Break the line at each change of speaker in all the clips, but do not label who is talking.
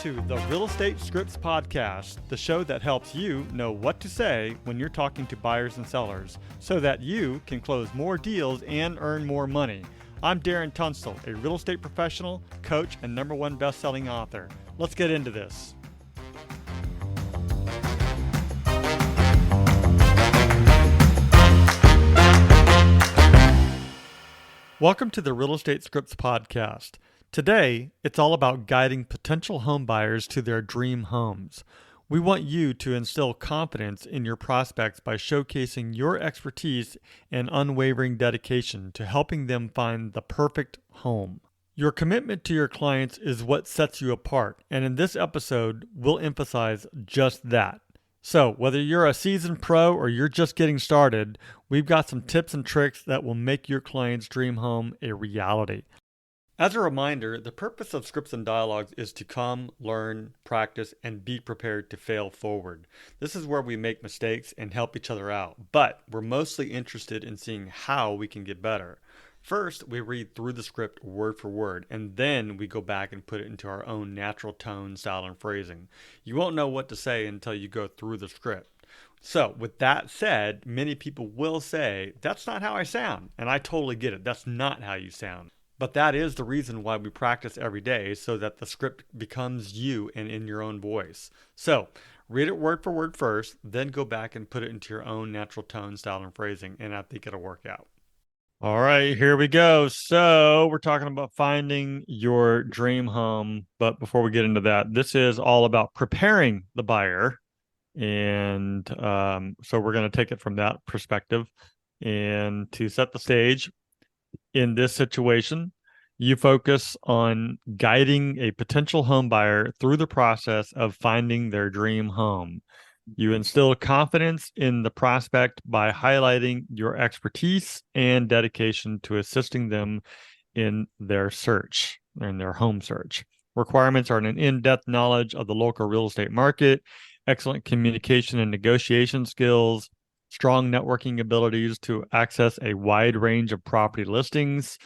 to the Real Estate Scripts Podcast, the show that helps you know what to say when you're talking to buyers and sellers so that you can close more deals and earn more money. I'm Darren Tunstall, a real estate professional, coach, and #1 best-selling author. Let's get into this. Welcome to the Real Estate Scripts Podcast. Today, it's all about guiding potential home buyers to their dream homes. We want you to instill confidence in your prospects by showcasing your expertise and unwavering dedication to helping them find the perfect home. Your commitment to your clients is what sets you apart, and in this episode, we'll emphasize just that. So, whether you're a seasoned pro or you're just getting started, we've got some tips and tricks that will make your client's dream home a reality. As a reminder, the purpose of Scripts and Dialogues is to come, learn, practice, and be prepared to fail forward. This is where we make mistakes and help each other out, but we're mostly interested in seeing how we can get better. First, we read through the script word for word, and then we go back and put it into our own natural tone, style, and phrasing. You won't know what to say until you go through the script. So, with that said, many people will say, that's not how I sound, and I totally get it. That's not how you sound. But that is the reason why we practice every day, so that the script becomes you and in your own voice. So, read it word for word first, then go back and put it into your own natural tone, style, and phrasing, and I think it'll work out. All right, here we go. So we're talking about finding your dream home. But before we get into that, this is all about preparing the buyer. And so we're going to take it from that perspective. And to set the stage, in this situation, you focus on guiding a potential home buyer through the process of finding their dream home. You instill confidence in the prospect by highlighting your expertise and dedication to assisting them in their search, in their home search. Requirements are an in-depth knowledge of the local real estate market, excellent communication and negotiation skills, strong networking abilities to access a wide range of property listings,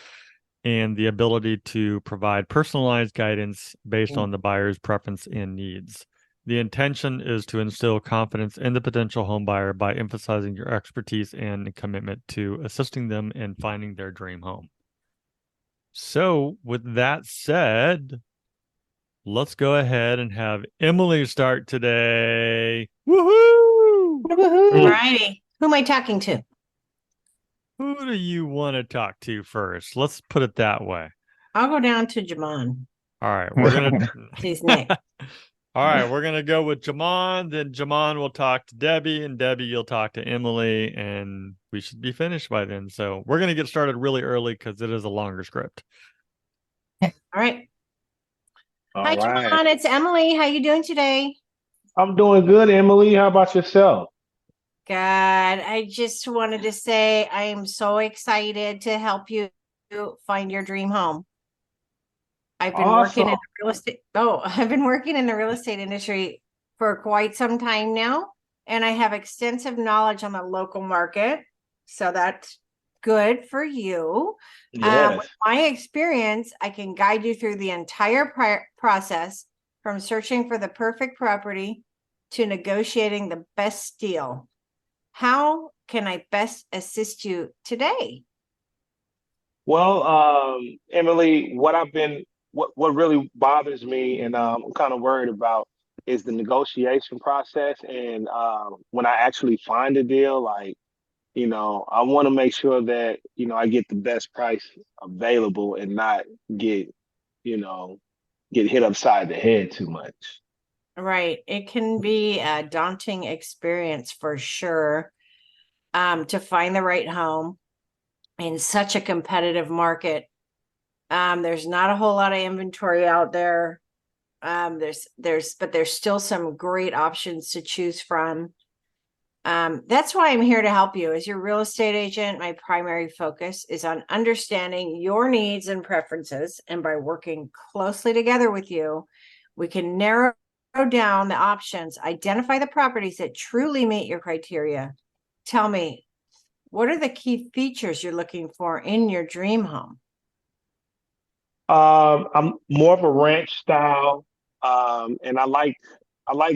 and the ability to provide personalized guidance based on the buyer's preference and needs. The intention is to instill confidence in the potential home buyer by emphasizing your expertise and commitment to assisting them in finding their dream home. So, with that said, let's go ahead and have Emily start today. Woohoo!
All righty. Who am I talking to?
Who do you want to talk to first? Let's put it that way.
I'll go down to Jamon.
All right, we're gonna.
He's Nick.
All right, we're going to go with Jamon, then Jamon will talk to Debbie, and Debbie, you'll talk to Emily, and we should be finished by then. So we're going to get started really early because it is a longer script.
All right. Hi, Jamon. It's Emily. How you doing today?
I'm doing good, Emily. How about yourself?
Good. I just wanted to say I am so excited to help you find your dream home. I've been working in the real estate. I've been working in the real estate industry for quite some time now, and I have extensive knowledge on the local market. So that's good for you.
Yes.
With my experience, I can guide you through the entire process from searching for the perfect property to negotiating the best deal. How can I best assist you today?
Well, Emily, what really bothers me and I'm kind of worried about is the negotiation process. And when I actually find a deal, I want to make sure that, I get the best price available and not get hit upside the head too much.
Right. It can be a daunting experience for sure, to find the right home in such a competitive market. There's not a whole lot of inventory out there. But there's still some great options to choose from. That's why I'm here to help you. As your real estate agent, my primary focus is on understanding your needs and preferences. And by working closely together with you, we can narrow down the options, identify the properties that truly meet your criteria. Tell me, what are the key features you're looking for in your dream home?
I'm more of a ranch style And I like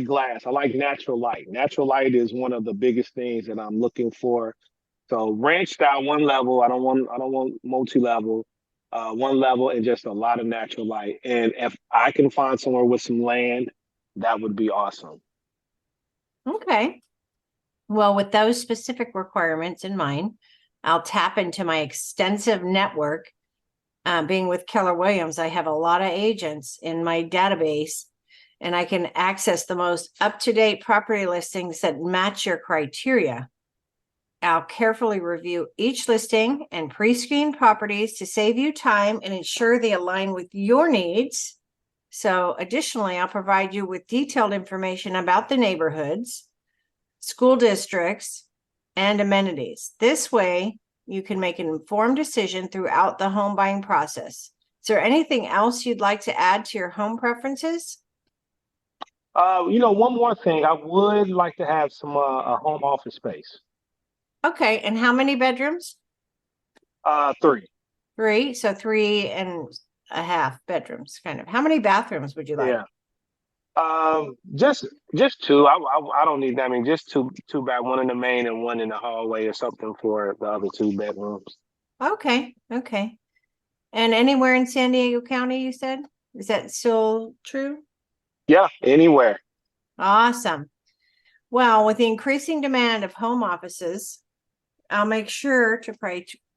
glass. I like natural light. Natural light is one of the biggest things that I'm looking for. So ranch style, one level. I don't want multi-level. One level and just a lot of natural light. And if I can find somewhere with some land, that would be awesome.
Okay. Well, with those specific requirements in mind, I'll tap into my extensive network. Being with Keller Williams, I have a lot of agents in my database, and I can access the most up-to-date property listings that match your criteria. I'll carefully review each listing and pre-screen properties to save you time and ensure they align with your needs. So additionally, I'll provide you with detailed information about the neighborhoods, school districts, and amenities. This way, you can make an informed decision throughout the home buying process. Is there anything else you'd like to add to your home preferences?
One more thing. I would like to have some a home office space.
Okay, and how many bedrooms?
3.
Three, so 3.5 bedrooms, kind of. How many bathrooms would you like?
Yeah. Just 2. I don't need that many. Just two back, one in the main and one in the hallway or something for the other 2 bedrooms.
Okay. And anywhere in San Diego County, you said? Is that still true?
Yeah, anywhere.
Awesome. Well, with the increasing demand of home offices, I'll make sure to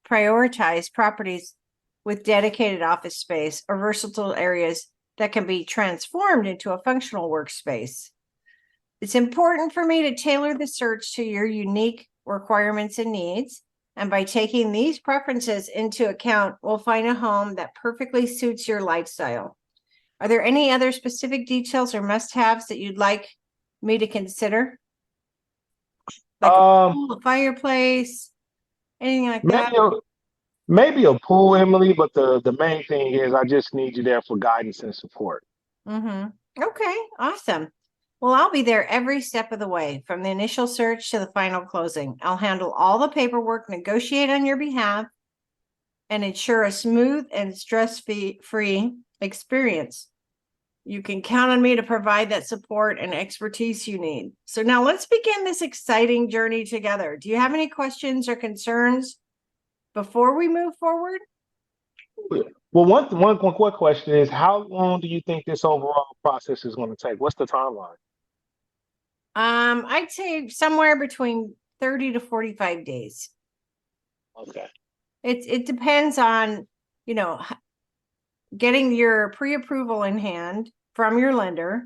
prioritize properties with dedicated office space or versatile areas that can be transformed into a functional workspace. It's important for me to tailor the search to your unique requirements and needs. And by taking these preferences into account, we'll find a home that perfectly suits your lifestyle. Are there any other specific details or must-haves that you'd like me to consider? Like a
Um,
pool, a fireplace, anything like that?
maybe a pool, Emily, but the main thing is I just need you there for guidance and support.
Okay, awesome. Well, I'll be there every step of the way, from the initial search to the final closing. I'll handle all the paperwork, negotiate on your behalf, and ensure a smooth and stress-free experience. You can count on me to provide that support and expertise you need. So now let's begin this exciting journey together. Do you have any questions or concerns before we move forward?
Well, one quick question is, how long do you think this overall process is going to take? What's the timeline?
I'd say somewhere between 30 to 45 days.
Okay.
It depends on, getting your pre-approval in hand from your lender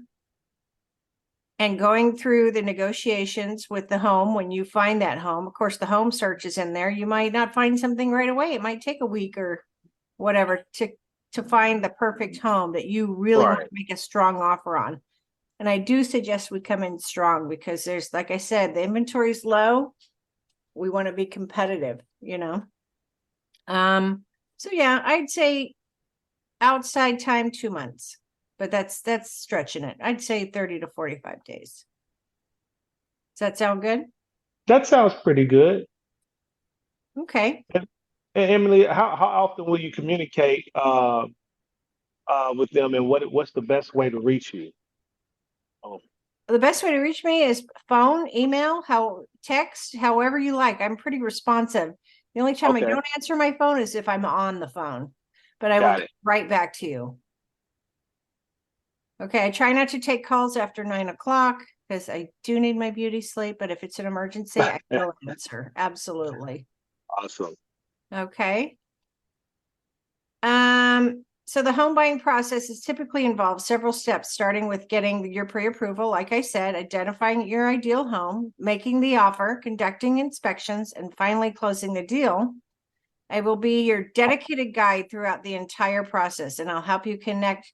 and going through the negotiations with the home when you find that home. Of course, the home search is in there. You might not find something right away. It might take a week or whatever to find the perfect home that you really want to make a strong offer on. And I do suggest we come in strong because there's, like I said, the inventory is low. We want to be competitive, So yeah, I'd say outside time 2 months, but that's stretching it. I'd say 30 to 45 days. Does that sound good?
That sounds pretty good.
Okay.
And Emily, how often will you communicate with them, and what's the best way to reach you? Oh,
The best way to reach me is phone, email, text, however you like. I'm pretty responsive. The only time I
okay,
don't answer my phone is if I'm on the phone, but I will
got
get
it.
right back to you. Okay, I try not to take calls after 9 o'clock because I do need my beauty sleep, but if it's an emergency, I will answer. Absolutely.
Awesome.
Okay. So the home buying process is typically involves several steps, starting with getting your pre-approval, like I said, identifying your ideal home, making the offer, conducting inspections, and finally closing the deal. I will be your dedicated guide throughout the entire process, and I'll help you connect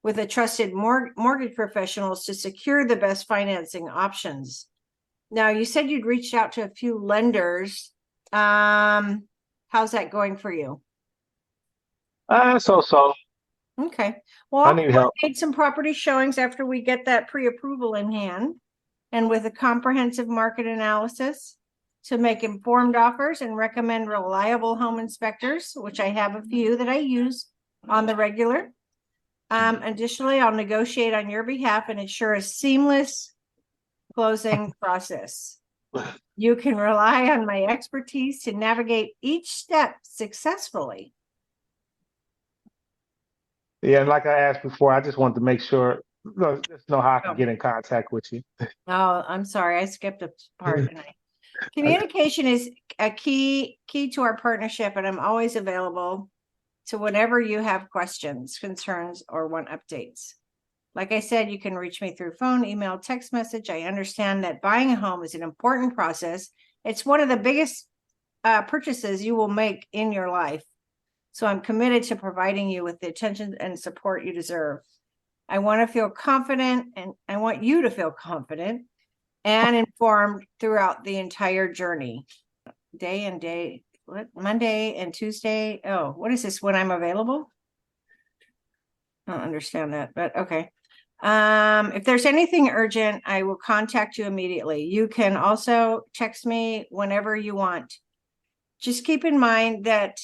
with a trusted mortgage professionals to secure the best financing options. Now, you said you'd reached out to a few lenders. How's that going for you?
So
Okay. Well,
I
I'll
need help.
coordinate some property showings after we get that pre-approval in hand, and with a comprehensive market analysis to make informed offers and recommend reliable home inspectors, which I have a few that I use on the regular. Additionally, I'll negotiate on your behalf and ensure a seamless closing process. You can rely on my expertise to navigate each step successfully.
Yeah, and like I asked before, I just wanted to make sure, just know how I can get in contact with you.
Oh, I'm sorry. I skipped a part. Communication is a key to our partnership, and I'm always available to whenever you have questions, concerns, or want updates. Like I said, you can reach me through phone, email, text message. I understand that buying a home is an important process. It's one of the biggest purchases you will make in your life. So I'm committed to providing you with the attention and support you deserve. I want to feel confident, and I want you to feel confident and informed throughout the entire journey. Monday and Tuesday. Oh, what is this? When I'm available? I don't understand that, but okay. If there's anything urgent, I will contact you immediately. You can also text me whenever you want. Just keep in mind that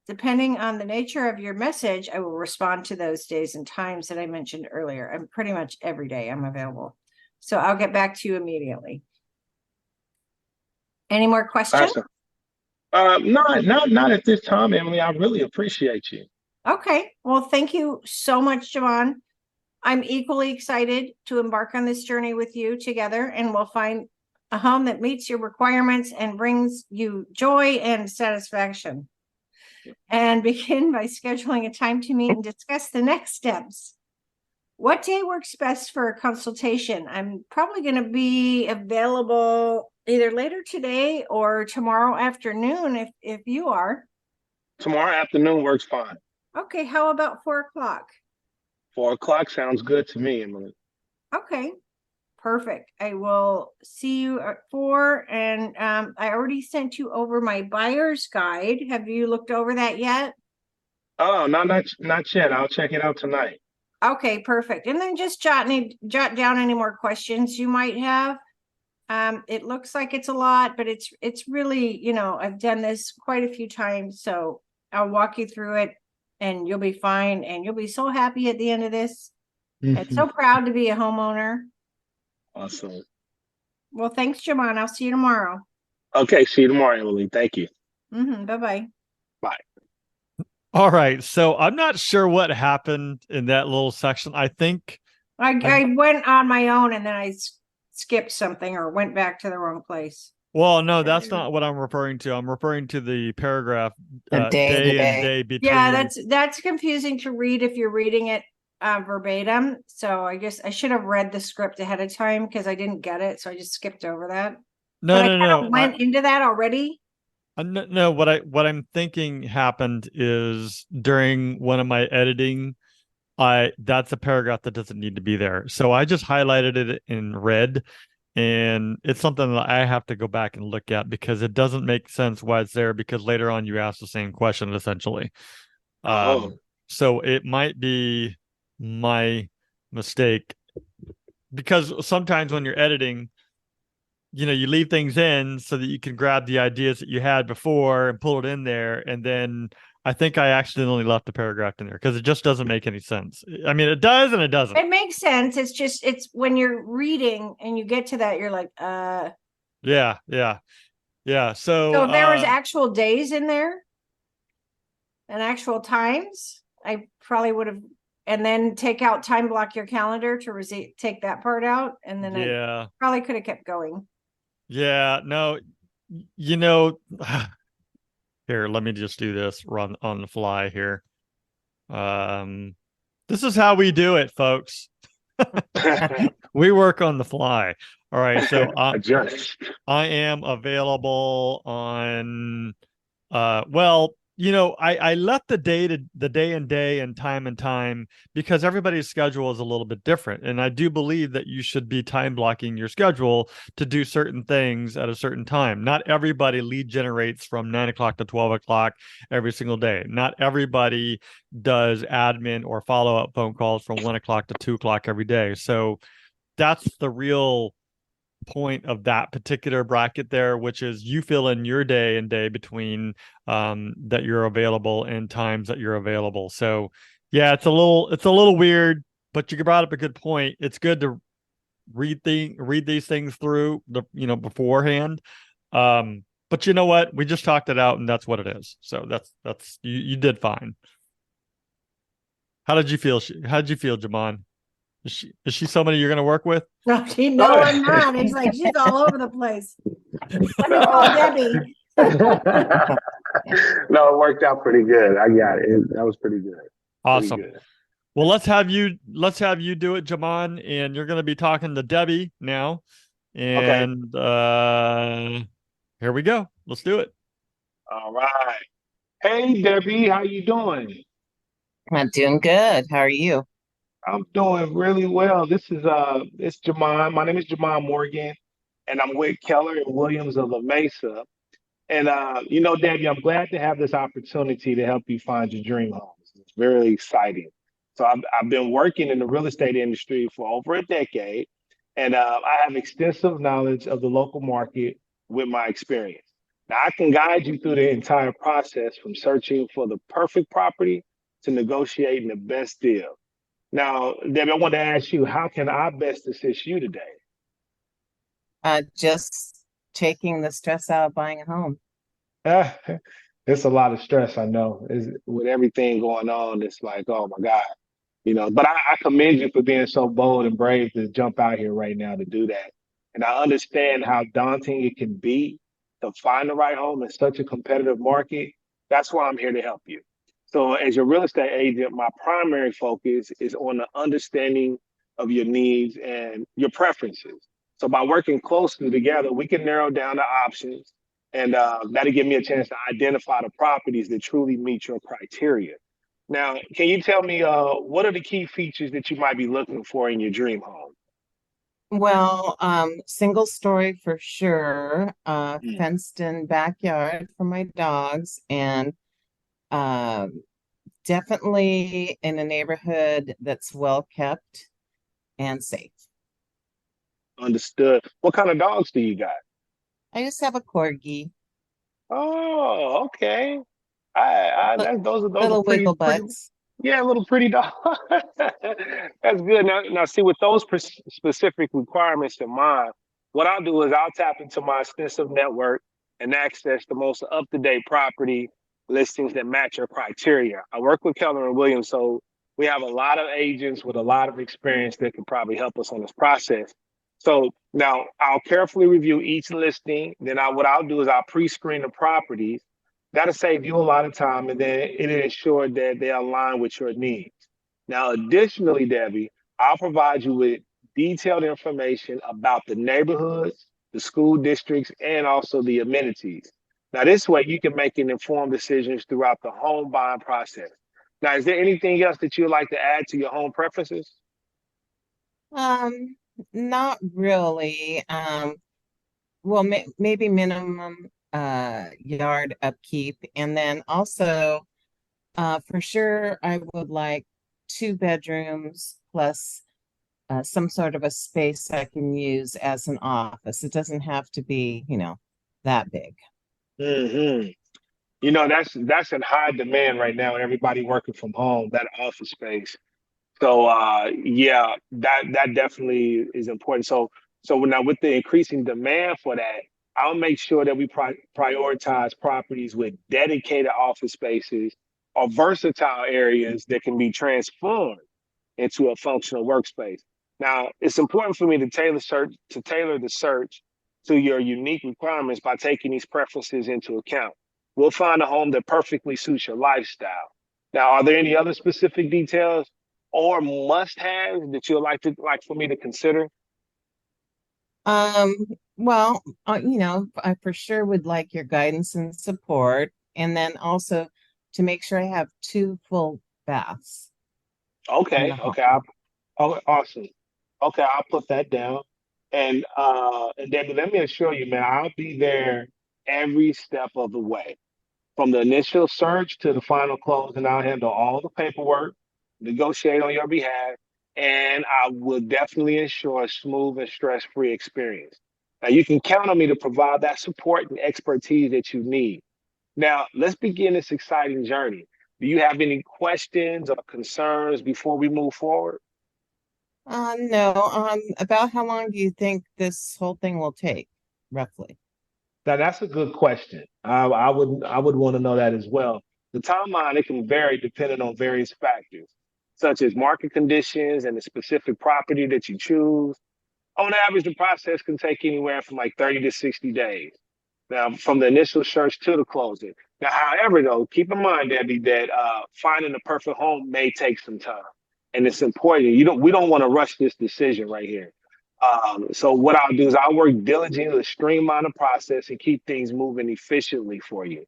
depending on the nature of your message, I will respond to those days and times that I mentioned earlier. I'm pretty much every day I'm available. So I'll get back to you immediately. Any more questions?
Awesome. Not at this time, Emily. I really appreciate you.
Okay. Well, thank you so much, Javon. I'm equally excited to embark on this journey with you together, and we'll find a home that meets your requirements and brings you joy and satisfaction. And begin by scheduling a time to meet and discuss the next steps. What day works best for a consultation? I'm probably going to be available either later today or tomorrow afternoon if you are.
Tomorrow afternoon works fine.
Okay, how about 4:00?
4:00 sounds good to me, Emily.
Okay, perfect. I will see you at 4. And I already sent you over my buyer's guide. Have you looked over that yet?
Oh, not yet. I'll check it out tonight.
Okay, perfect. And then just jot down any more questions you might have. It looks like it's a lot, but it's really, I've done this quite a few times, so I'll walk you through it and you'll be fine, and you'll be so happy at the end of this. And so proud to be a homeowner.
Awesome.
Well, thanks, Jaman. I'll see you tomorrow.
Okay, see you tomorrow, Emily. Thank you.
Bye-bye.
Bye.
All right. So I'm not sure what happened in that little section. I think
I went on my own and then I skipped something or went back to the wrong place.
Well, no, that's not what I'm referring to. I'm referring to the paragraph
day
and day between.
Yeah, that's confusing to read if you're reading it verbatim. So I guess I should have read the script ahead of time because I didn't get it. So I just skipped over that.
No.
Went into that already.
No, what I'm thinking happened is during one of my editing, that's a paragraph that doesn't need to be there. So I just highlighted it in red, and it's something that I have to go back and look at because it doesn't make sense why it's there, because later on you ask the same question essentially. So it might be my mistake, because sometimes when you're editing, you leave things in so that you can grab the ideas that you had before and pull it in there. And then I think I accidentally left the paragraph in there because it just doesn't make any sense. I mean, it does and it doesn't.
It makes sense. It's when you're reading and you get to that, you're like,
Yeah. So
if there was actual days in there and actual times, I probably would have, and then take out time block your calendar to take that part out. And then I probably could have kept going.
Yeah, no, here, let me just do this, run on the fly here. This is how we do it, folks. We work on the fly. All right, so I am available on I left the day and time because everybody's schedule is a little bit different. And I do believe that you should be time blocking your schedule to do certain things at a certain time. Not everybody lead generates from 9 o'clock to 12 o'clock every single day. Not everybody does admin or follow-up phone calls from 1 o'clock to 2 o'clock every day. So that's the real point of that particular bracket there, which is you fill in your day and day between that you're available and times that you're available. So Yeah, it's a little weird, but you brought up a good point. It's good to read these things through beforehand. But you know what? We just talked it out, and that's what it is. So that's you did fine. How did you feel? How did you feel, Jamon? Is she somebody you're going to work with?
No, no, I'm not. It's like she's all over the place. Let me call Debbie.
No, it worked out pretty good. I got it. That was pretty good. Pretty
Awesome.
good.
Well, let's have you do it, Jamon, and you're going to be talking to Debbie now.
Okay.
And here we go. Let's do it.
All right. Hey, Debbie, how you doing?
I'm doing good. How are you?
I'm doing really well. It's Jamon. My name is Jamon Morgan, and I'm with Keller and Williams of La Mesa. And Debbie, I'm glad to have this opportunity to help you find your dream homes. It's very exciting. So I've been working in the real estate industry for over a decade, and I have extensive knowledge of the local market with my experience. Now I can guide you through the entire process from searching for the perfect property to negotiating the best deal. Now, Debbie, I want to ask you, how can I best assist you today?
Just taking the stress out of buying a home.
Uh, it's a lot of stress, I know. With everything going on, it's like, oh my God, But I commend you for being so bold and brave to jump out here right now to do that. And I understand how daunting it can be to find the right home in such a competitive market. That's why I'm here to help you. So, as your real estate agent, my primary focus is on the understanding of your needs and your preferences. So, by working closely together, we can narrow down the options, and that'll give me a chance to identify the properties that truly meet your criteria. Now, can you tell me what are the key features that you might be looking for in your dream home?
Well, single story for sure,
Mm.
fenced in backyard for my dogs, and uh, definitely in a neighborhood that's well kept and safe.
Understood. What kind of dogs do you got?
I just have a corgi,
Oh, okay.
li-
Those are
little
pretty
wiggle
pretty.
butts.
Yeah, little pretty dogs. That's good. Now, see, with those specific requirements in mind, what I'll do is I'll tap into my extensive network and access the most up-to-date property listings that match your criteria. I work with Keller and Williams, so we have a lot of agents with a lot of experience that can probably help us on this process. So now I'll carefully review each listing. Then what I'll do is I'll pre-screen the properties. That'll save you a lot of time, and then it'll ensure that they align with your needs. Now, additionally, Debbie, I'll provide you with detailed information about the neighborhoods, the school districts, and also the amenities. Now, this way you can make an informed decisions throughout the home buying process. Now, is there anything else that you'd like to add to your home preferences?
Um, Not really. Well, maybe minimum yard upkeep, and then also for sure I would like two bedrooms plus some sort of a space I can use as an office. It doesn't have to be, that big.
Hmm. That's in high demand right now, and everybody working from home, that office space. So yeah, that definitely is important. So now with the increasing demand for that, I'll make sure that we prioritize properties with dedicated office spaces or versatile areas that can be transformed into a functional workspace. Now, it's important for me to tailor the search to your unique requirements by taking these preferences into account. We'll find a home that perfectly suits your lifestyle. Now, are there any other specific details or must-haves that you'd like for me to consider?
Um, well, I for sure would like your guidance and support, and then also to make sure I have two full baths in the
Okay,
home.
okay, oh, awesome. Okay, I'll put that down. And Debbie, let me assure you, man, I'll be there every step of the way. From the initial search to the final close, and I'll handle all the paperwork, negotiate on your behalf, and I will definitely ensure a smooth and stress-free experience. Now, you can count on me to provide that support and expertise that you need. Now, let's begin this exciting journey. Do you have any questions or concerns before we move forward?
No, about how long do you think this whole thing will take, roughly?
Now that's a good question. I would want to know that as well. The timeline, it can vary depending on various factors, such as market conditions and the specific property that you choose. On average, the process can take anywhere from like 30 to 60 days. Now, from the initial search to the closing. Now, however, though, keep in mind, Debbie, that finding the perfect home may take some time, and it's important. We don't want to rush this decision right here. So what I'll do is I'll work diligently to streamline the process and keep things moving efficiently for you.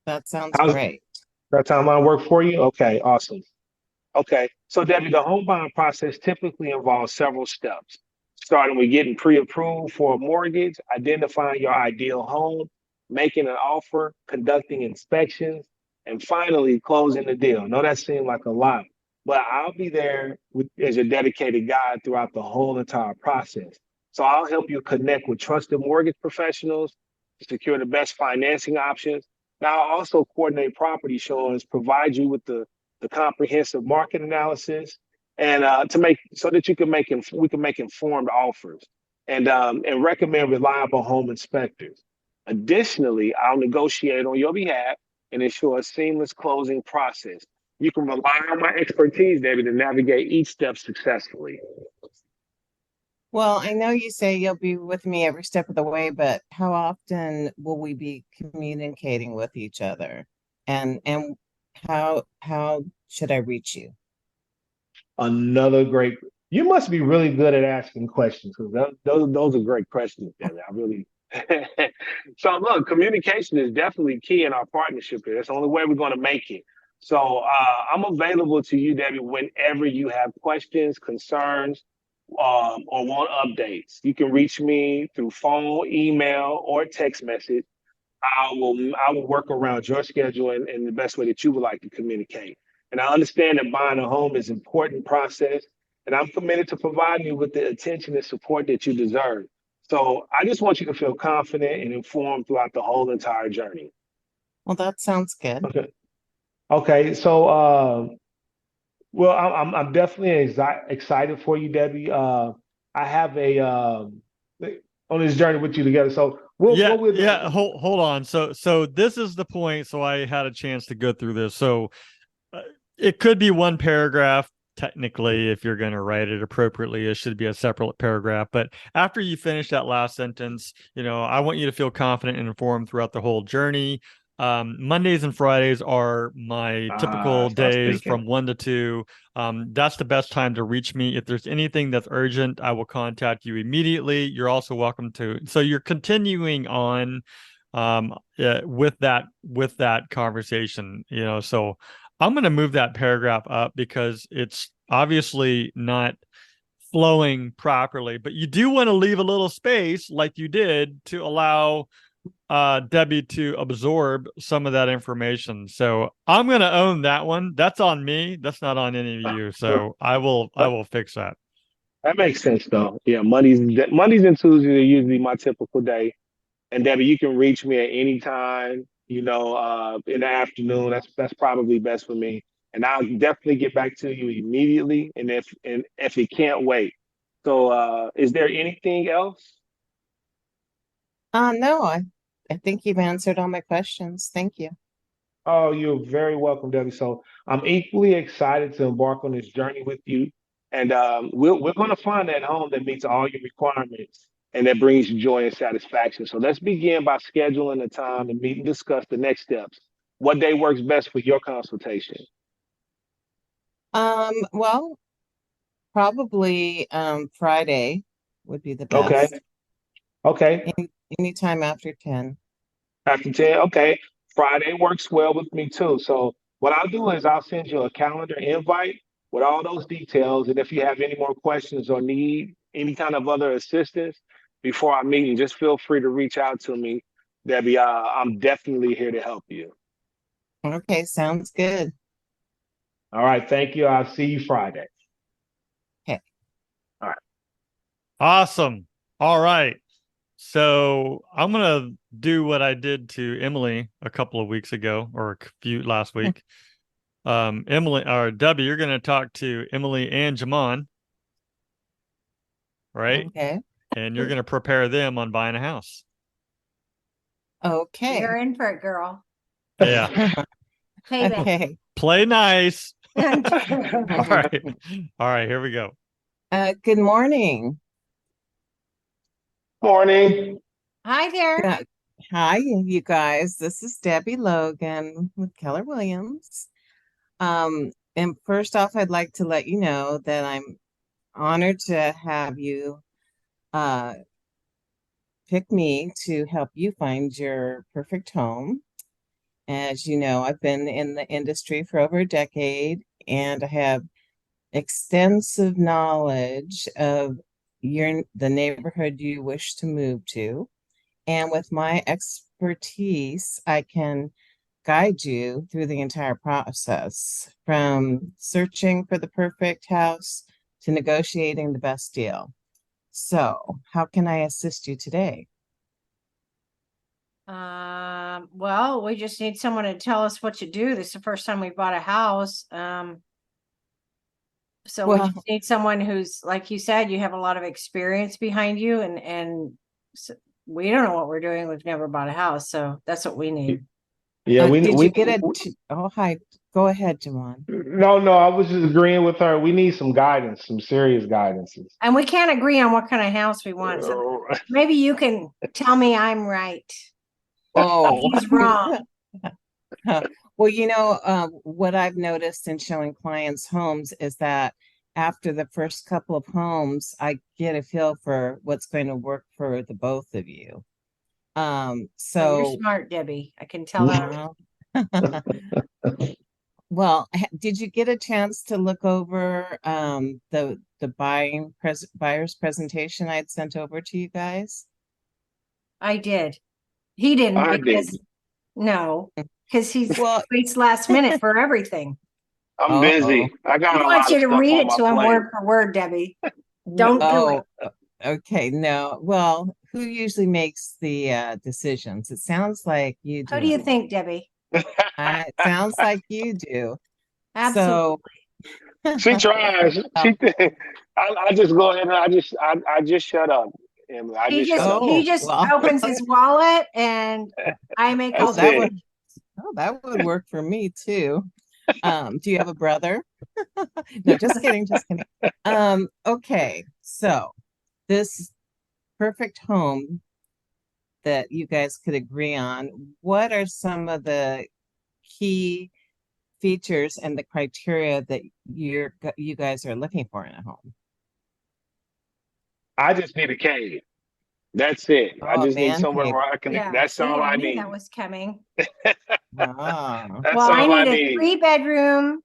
That sounds
How's
great.
that timeline work for you? Okay, awesome. Okay, so Debbie, the home buying process typically involves several steps, starting with getting pre-approved for a mortgage, identifying your ideal home, making an offer, conducting inspections, and finally closing the deal. I know that seemed like a lot, but I'll be there as your dedicated guide throughout the whole entire process. So I'll help you connect with trusted mortgage professionals to secure the best financing options. Now, I'll also coordinate property showings, provide you with the comprehensive market analysis, and to make so that we can make informed offers and recommend reliable home inspectors. Additionally, I'll negotiate on your behalf and ensure a seamless closing process. You can rely on my expertise, David, to navigate each step successfully.
Well, I know you say you'll be with me every step of the way, but how often will we be communicating with each other? And how should I reach you?
Another great. You must be really good at asking questions because those are great questions, David. I really. So look, communication is definitely key in our partnership here. That's the only way we're going to make it. So I'm available to you, Debbie, whenever you have questions, concerns, or want updates. You can reach me through phone, email, or text message. I will work around your schedule and the best way that you would like to communicate. And I understand that buying a home is an important process, and I'm committed to providing you with the attention and support that you deserve. So I just want you to feel confident and informed throughout the whole entire journey.
Well, that sounds good.
Okay. Okay. So, well, I'm definitely excited for you, Debbie. I have a on this journey with you together. So
Yeah,
what we'll do.
yeah. Hold on. So this is the point. So I had a chance to go through this. So uh, it could be one paragraph. Technically, if you're going to write it appropriately, it should be a separate paragraph. But after you finish that last sentence, I want you to feel confident and informed throughout the whole journey. Mondays and Fridays are my typical
That's what I was
days
thinking.
from 1 to 2. That's the best time to reach me. If there's anything that's urgent, I will contact you immediately. You're also welcome to. So you're continuing on with that conversation. So I'm going to move that paragraph up because it's obviously not flowing properly. But you do want to leave a little space, like you did, to allow Debbie to absorb some of that information. So I'm going to own that one. That's on me. That's not on any of you. So I will fix that.
That makes sense, though. Yeah, Mondays and Tuesdays are usually my typical day. And Debbie, you can reach me at any time, in the afternoon. That's probably best for me. And I'll definitely get back to you immediately. And if it can't wait. So is there anything else?
No, I think you've answered all my questions. Thank you.
Oh, you're very welcome, Debbie. So I'm equally excited to embark on this journey with you. And we're going to find that home that meets all your requirements and that brings you joy and satisfaction. So let's begin by scheduling a time to meet and discuss the next steps. What day works best for your consultation?
Well, probably Friday would be the
Okay.
best.
Okay.
Anytime after 10.
After 10. Okay. Friday works well with me too. So what I'll do is I'll send you a calendar invite with all those details. And if you have any more questions or need any kind of other assistance before our meeting, just feel free to reach out to me, Debbie. I'm definitely here to help you.
Okay, sounds good.
All right. Thank you. I'll see you Friday.
Okay.
All right.
Awesome. All right. So I'm gonna do what I did to Emily a couple of weeks ago, or last week. Emily or Debbie, you're gonna talk to Emily and Jamon, right?
Okay.
And you're gonna prepare them on buying a house.
Okay.
You're in for it, girl.
Yeah.
Payback.
Okay.
Play nice.
I'm
All
kidding.
right. All right, here we go.
Good morning.
Morning.
Hi there.
Yeah. Hi, you guys. This is Debbie Logan with Keller Williams. And first off, I'd like to let you know that I'm honored to have you uh, pick me to help you find your perfect home. As you know, I've been in the industry for over a decade, and I have extensive knowledge of the neighborhood you wish to move to. And with my expertise, I can guide you through the entire process, from searching for the perfect house to negotiating the best deal. So, how can I assist you today?
Well, we just need someone to tell us what to do. This is the first time we bought a house. So we
Well,
just need someone who's, like you said, you have a lot of experience behind you, and we don't know what we're doing. We've never bought a house, so that's what we need.
Yeah,
did you get
we
oh, hi. Go ahead, Jamon.
no, I was just agreeing with her. We need some guidance, some serious guidances.
And we can't agree on what kind of house we want. So maybe you can tell me I'm right.
Oh,
He's wrong.
well, what I've noticed in showing clients homes is that after the first couple of homes, I get a feel for what's going to work for the both of you.
You're
So,
smart, Debbie. I can tell that.
well, did you get a chance to look over the buyer's presentation I'd sent over to you guys?
I did. He didn't
I
because
did.
no, because he
Well,
waits last minute for everything.
I'm
oh,
busy. I
He
got a
wants
lot
you
of
to
stuff
read
on
it
my
to him
plate.
word for word, Debbie. Don't do it.
oh, okay. No, well, who usually makes the decisions? It sounds like you
Who do you
do.
think, Debbie?
It sounds like you do.
Absolutely.
So,
She tries. I just go ahead and I just shut up, Emily. I just shut up.
He
oh,
just
well,
opens his wallet and I make all
oh,
That's
the
that
it.
would, that would work for me too. Do you have a brother? No, just kidding, just kidding. Okay, so this perfect home that you guys could agree on, what are some of the key features and the criteria that you guys are looking for in a home?
I just need a cave. That's it. I
Oh, a
just need
man
somewhere
cave.
where I can.
Yeah,
That's
see,
all
I
I
knew that
need.
was coming.
Ah,
That's
Well, I
all I
need a
need.
3 bedroom.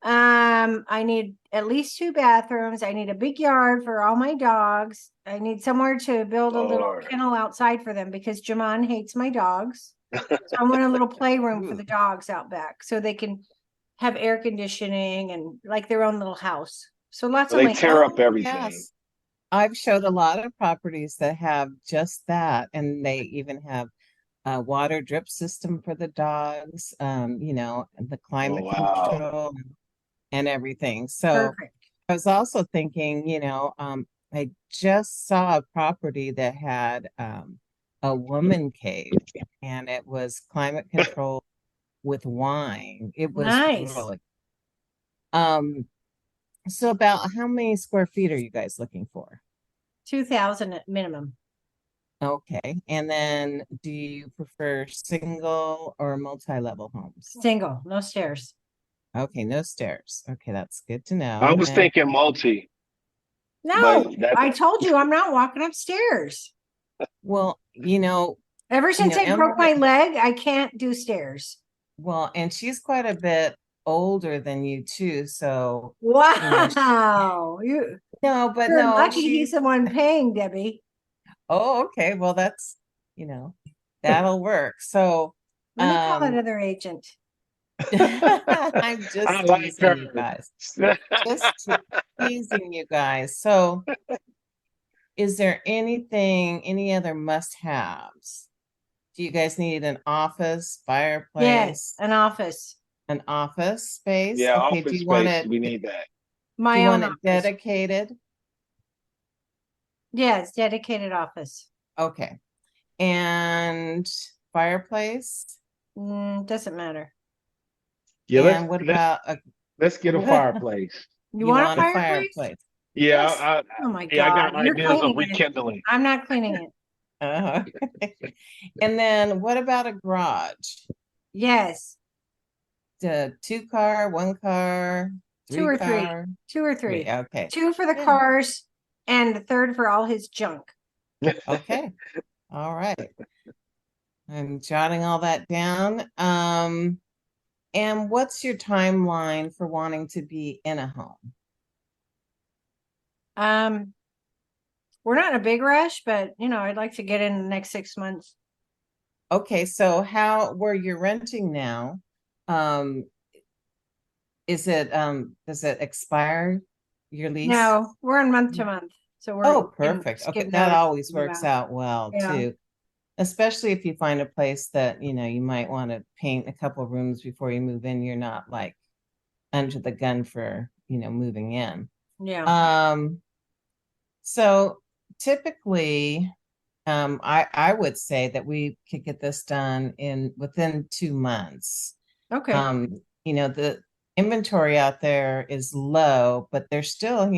I need at least 2 bathrooms. I need a big yard for all my dogs. I need somewhere to build a little
Lord.
kennel outside for them because Jamon hates my dogs. So I want a little playroom for
ooh.
the dogs out back so they can have air conditioning and like their own little house. So lots of
They
land.
tear up
Oh,
everything.
yes. I've showed a lot of properties that have just that, and they even have a water drip system for the dogs, and the
Oh
climate
wow.
control and everything. So
Perfect.
I was also thinking, I just saw a property that had a woman cave, and it was climate control with wine. It was
Nice.
really um so about how many square feet are you guys looking for?
2,000 at minimum.
Okay. And then do you prefer single or multi-level homes?
Single, no stairs.
Okay, no stairs. Okay, that's good to
I
know.
was
And
thinking multi, but
No,
that
I told you I'm not walking upstairs.
well,
Ever since I broke
Emily,
my leg, I can't do stairs.
well, and she's quite a bit older than you too, so
Wow.
no, but
You're
no,
lucky he's the one paying, Debbie.
oh, okay, well that's, you know, that'll work. So,
Let me call
um,
another agent.
I'm
I
just
like
teasing you
her.
guys. Just teasing you guys. So, Is there any other must-haves? Do you guys need an office,
Yes,
fireplace,
an office.
an office space?
Yeah,
Okay, do
office
you want
space.
it,
We need that.
do
My
you
own
want it
office.
dedicated?
Yes, dedicated office.
Okay. And fireplace?
Doesn't matter.
Yeah,
And what about a,
let's get a
what?
fireplace.
You
You
want a
want a
fireplace?
fireplace?
Yeah,
Yes. Oh my
yeah, I
God.
got
You're
ideas of
cleaning it.
rekindling.
I'm not cleaning it.
Uh, and then what about a garage?
Yes.
The 2 car, 1 car,
Two
3
or three.
car?
2 or 3.
Okay.
2 for the
Yeah.
cars and the third for all his junk.
Okay. All right. I'm jotting all that down. And what's your timeline for wanting to be in a home?
Um, we're not in a big rush, but I'd like to get in the next 6 months.
Okay, so where you're renting now, um, does it expire your lease?
No, we're on month to month. So we're
Oh,
we can
perfect.
just
Okay,
give
that
notice
always
to move
works
out.
out well
Yeah.
too. Especially if you find a place that, you might want to paint a couple rooms before you move in. You're not like under the gun for, moving in.
Yeah.
So typically, I would say that we could get this done within 2 months.
Okay.
The inventory out there is low, but there's still,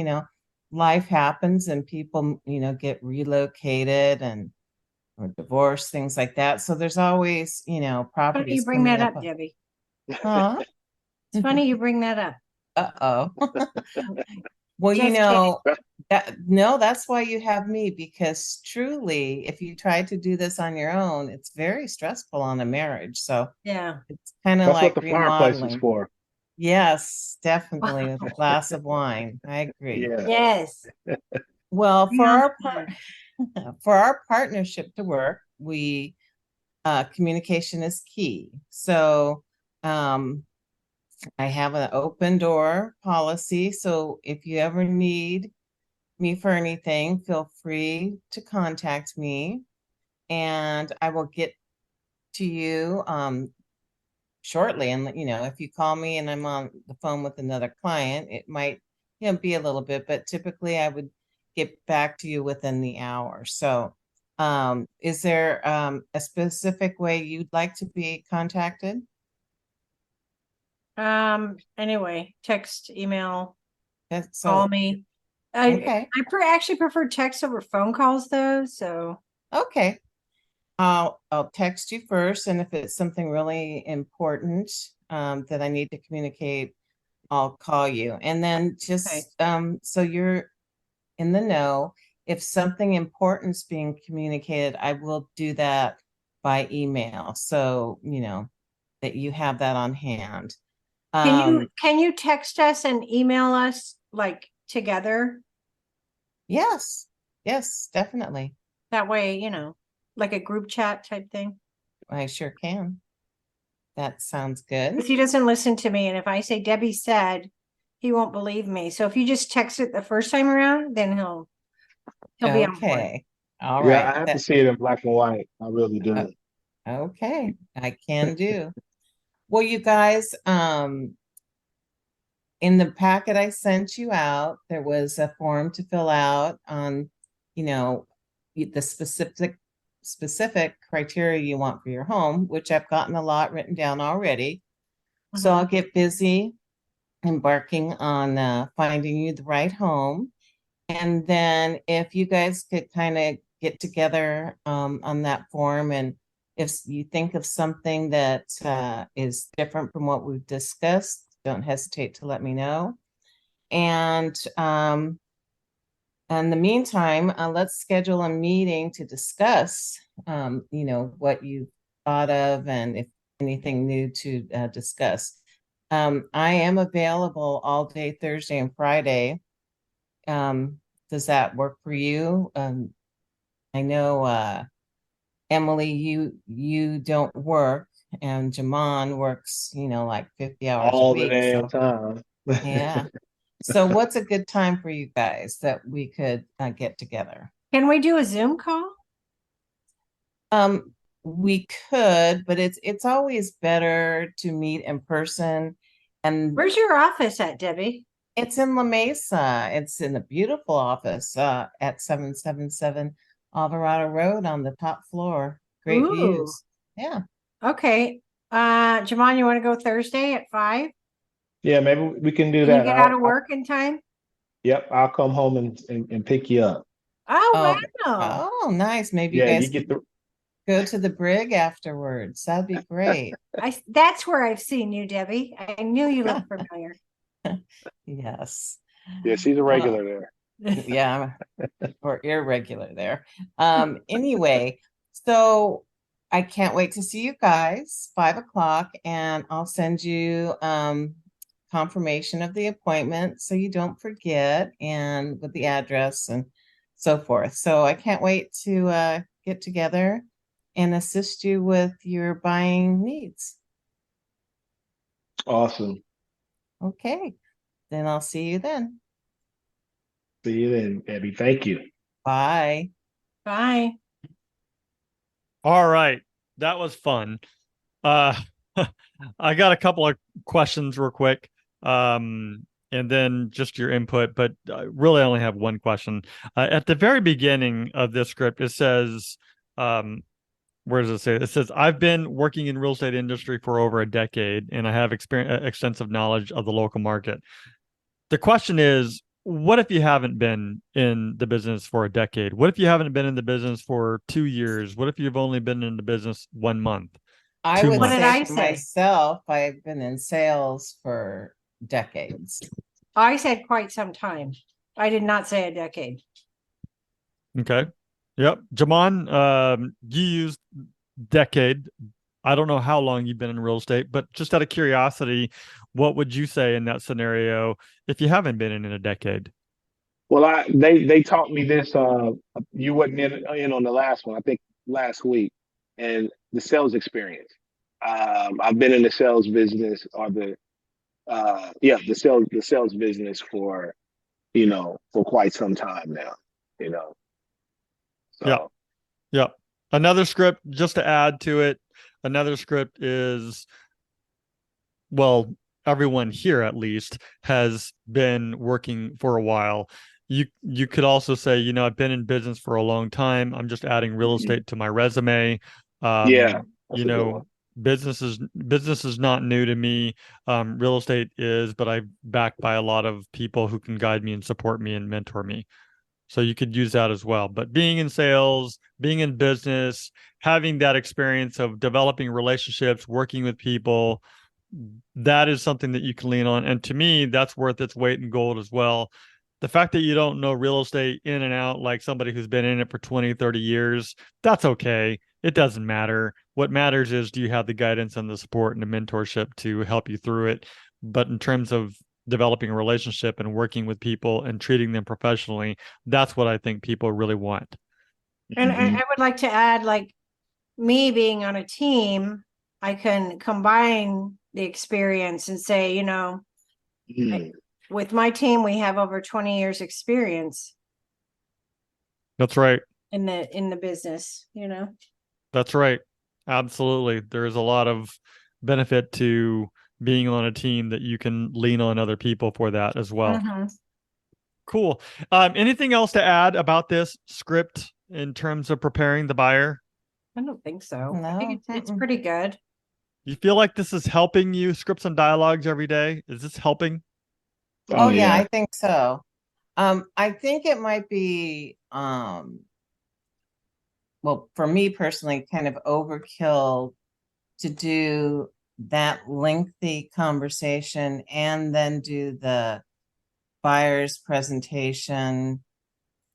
life happens and people, get relocated or divorced, things like that. So there's always,
Funny you
properties
bring that
coming
up,
up.
Debbie.
Huh?
It's funny you bring that up.
Uh-oh. Well,
Just kidding.
no, that's why you have me, because truly, if you try to do this on your own, it's very stressful on a marriage. So
Yeah.
it's kind of
That's what
like
the fireplace is
remodeling.
for.
Yes, definitely with a glass of wine. I agree.
Yeah.
Yes.
Well,
Bring on the wine.
for our partnership to work, communication is key. So, I have an open door policy. So if you ever need me for anything, feel free to contact me and I will get to you shortly. And if you call me and I'm on the phone with another client, it might be a little bit, but typically I would get back to you within the hour. So is there a specific way you'd like to be contacted?
Anyway, text, email,
So
call me. I
okay.
actually prefer text over phone calls though. So
Okay. I'll text you first, and if it's something really important that I need to communicate, I'll call you. And then just so you're in the know, if something important is being communicated, I will do that by email. So, that you have that on hand.
can you text us and email us like together?
Yes, definitely.
That way, like a group chat type thing.
I sure can. That sounds good.
Because he doesn't listen to me, and if I say Debbie said, he won't believe me. So if you just text it the first time around, then he'll be on board.
Okay. All
Yeah,
right.
I have to see it in black and white. I really do.
Okay, I can do. Well, you guys, in the packet I sent you out, there was a form to fill out on, the specific criteria you want for your home, which I've gotten a lot written down already. So I'll get busy embarking on finding you the right home. And then if you guys could kind of get together on that form, and if you think of something that is different from what we've discussed, don't hesitate to let me know. And in the meantime, let's schedule a meeting to discuss, what you thought of and if anything new to discuss. I am available all day Thursday and Friday. Does that work for you? I know Emily, you don't work, and Jaman works, like 50 hours a
All the
week.
damn
So
time.
yeah. So what's a good time for you guys that we could get together?
Can we do a Zoom call?
We could, but it's always better to meet in person. And
Where's your office at, Debbie?
it's in La Mesa. It's in a beautiful office at 777 Alvarado Road on the top floor. Great
Ooh.
views. Yeah.
Okay. Jamon, you want to go Thursday at 5?
Yeah, maybe we can do
Can
that.
you get out of work in time?
Yep, I'll come home and pick you up.
Oh,
Oh,
wow.
oh, nice. Maybe you
Yeah,
guys
you get
could go to the brig afterwards. That'd be great.
That's where I've seen you, Debbie. I knew you looked familiar.
Yes.
Yeah, she's a regular there.
Yeah, or irregular there. Anyway, so I can't wait to see you guys 5 o'clock, and I'll send you confirmation of the appointment so you don't forget, and with the address and so forth. So I can't wait to get together and assist you with your buying needs.
Awesome.
Okay, then I'll see you then.
See you then, Abby. Thank you.
Bye.
Bye.
All right. That was fun. I got a couple of questions real quick. And then just your input, but I really only have one question. At the very beginning of this script, it says, where does it say? It says, I've been working in real estate industry for over a decade, and I have extensive knowledge of the local market. The question is, what if you haven't been in the business for a decade? What if you haven't been in the business for 2 years? What if you've only been in the business 1 month?
I
2
would
months.
What did
say
I
for
say?
myself, I've been in sales for decades.
I said quite some time. I did not say a decade.
Okay. Yep. Jamon, you used decade. I don't know how long you've been in real estate, but just out of curiosity, what would you say in that scenario if you haven't been in a decade?
Well, they taught me this. You wasn't in on the last one. I think last week, and the sales experience. I've been in the sales business, or the sales business for for quite some time now.
Yeah.
So
Yeah. Another script, just to add to it, another script is, well, everyone here at least has been working for a while. You could also say, I've been in business for a long time. I'm just adding real estate to my resume.
yeah,
You
that's a good one.
know, business is not new to me. Real estate is, but I'm backed by a lot of people who can guide me and support me and mentor me. So you could use that as well. But being in sales, being in business, having that experience of developing relationships, working with people, that is something that you can lean on. And to me, that's worth its weight in gold as well. The fact that you don't know real estate in and out like somebody who's been in it for 20, 30 years, that's okay. It doesn't matter. What matters is, do you have the guidance and the support and the mentorship to help you through it? But in terms of developing a relationship and working with people and treating them professionally, that's what I think people really want.
And
Mhm.
I would like to add, like, me being on a team, I can combine the experience and say,
Mhm.
with my team, we have over 20 years experience
That's right.
in the business,
That's right. Absolutely. There's a lot of benefit to being on a team that you can lean on other people for that as well.
Mhm.
Cool. Anything else to add about this script in terms of preparing the buyer?
I don't think so. I
No,
think it's
mm-mm.
pretty good.
You feel like this is helping you, scripts and dialogues every day? Is this helping?
Oh
Oh
yeah,
yeah.
I think so. I think it might be well, for me personally, kind of overkill to do that lengthy conversation and then do the buyer's presentation.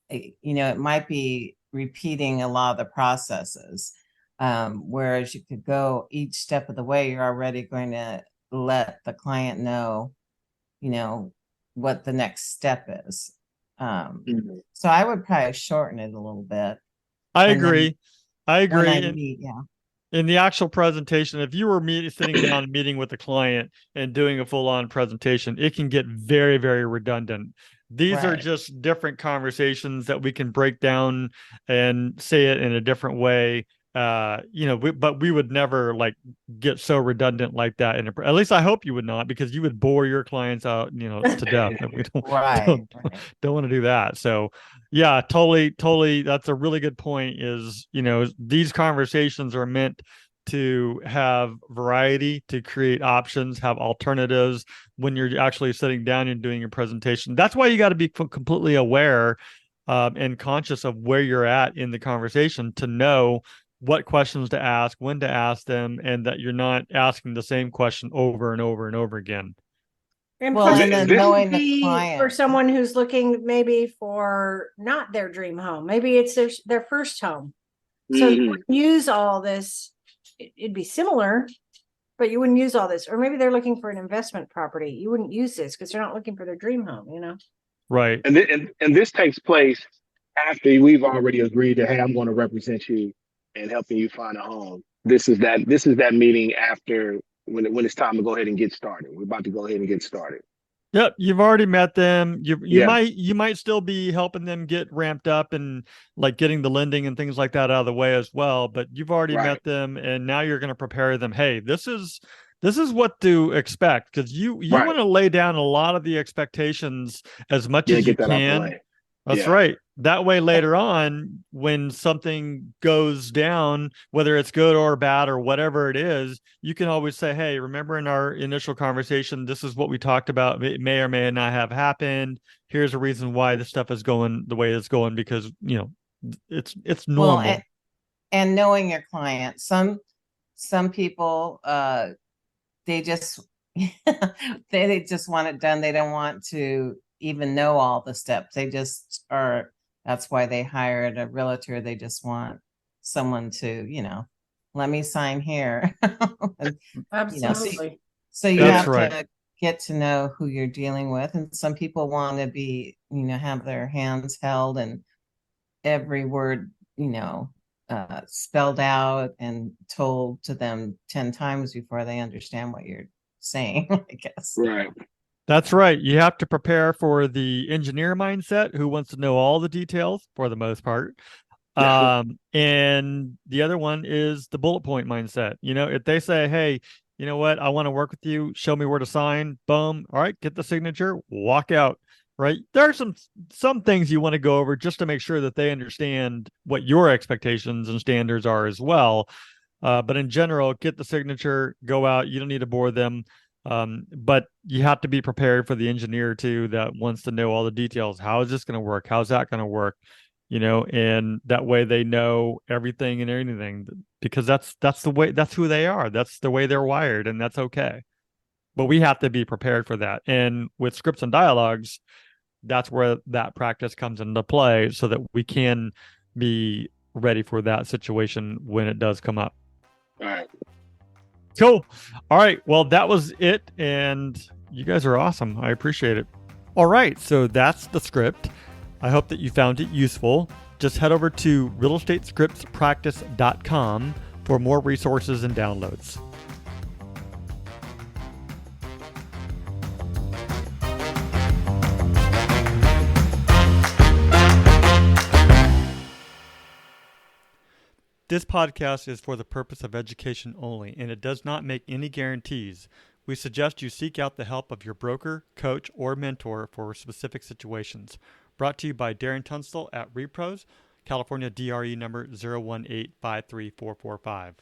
It might be repeating a lot of the processes. Whereas you could go each step of the way, you're already going to let the client know, what the next step is.
Mhm.
So I would probably shorten it a little bit.
I
And then
agree. I
when I
agree.
meet, yeah.
In the actual presentation, if you were sitting down and meeting with a client and doing a full-on presentation, it can get very, very redundant. These are
Right.
just different conversations that we can break down and say it in a different way. But we would never like get so redundant like that. At least I hope you would not, because you would bore your clients out, to death. And we
Right. Right.
don't want to do that. So, yeah, totally. That's a really good point. These conversations are meant to have variety, to create options, have alternatives when you're actually sitting down and doing your presentation. That's why you got to be completely aware and conscious of where you're at in the conversation to know what questions to ask, when to ask them, and that you're not asking the same question over and over and over again.
And
Well,
plus,
and then
This,
knowing the
be for
client.
someone who's looking maybe for not their dream home. Maybe it's their first home. So you
Mhm.
wouldn't use all this. It'd be similar, but you wouldn't use all this. Or maybe they're looking for an investment property. You wouldn't use this because they're not looking for their dream home.
Right.
and this takes place after we've already agreed that, hey, I'm going to represent you and helping you find a home. This is that meeting after when it's time to go ahead and get started. We're about to go ahead and get started.
Yep, you've already met them. You
Yeah.
might still be helping them get ramped up and like getting the lending and things like that out of the way as well, but you've already
Right.
met them, and now you're going to prepare them. Hey, this is what to expect, because you
Right.
want to lay down a lot of the expectations as much
Yeah,
as you
get that out the
can.
way.
That's
Yeah.
right. That way, later on, when something goes down, whether it's good or bad or whatever it is, you can always say, hey, remember in our initial conversation, this is what we talked about. It may or may not have happened. Here's a reason why this stuff is going the way it's going, because, it's
Well,
normal.
and knowing your client. Some people they just they just want it done. They don't want to even know all the steps. They just are. That's why they hired a realtor. They just want someone to, let me sign here. And,
Absolutely.
so you
That's
have
right.
to get to know who you're dealing with. And some people want to be, have their hands held and every word, spelled out and told to them 10 times before they understand what you're saying, I guess.
Right.
That's right. You have to prepare for the engineer mindset who wants to know all the details for the most part. And the other one is the bullet point mindset. If they say, hey, you know what, I want to work with you, show me where to sign, boom. All right, get the signature, walk out. Right. There are some things you want to go over just to make sure that they understand what your expectations and standards are as well. But in general, get the signature, go out. You don't need to bore them. But you have to be prepared for the engineer too, that wants to know all the details. How is this going to work? How's that going to work? And that way they know everything and anything, because that's the way, that's who they are. That's the way they're wired, and that's okay. But we have to be prepared for that. And with scripts and dialogues, that's where that practice comes into play, so that we can be ready for that situation when it does come up.
All right.
Cool. All right. Well, that was it. And you guys are awesome. I appreciate it. All right. So that's the script. I hope that you found it useful. Just head over to realestatescriptspractice.com for more resources and downloads. This podcast is for the purpose of education only, and it does not make any guarantees. We suggest you seek out the help of your broker, coach, or mentor for specific situations. Brought to you by Darren Tunstall at Repros, California DRE number 0185345.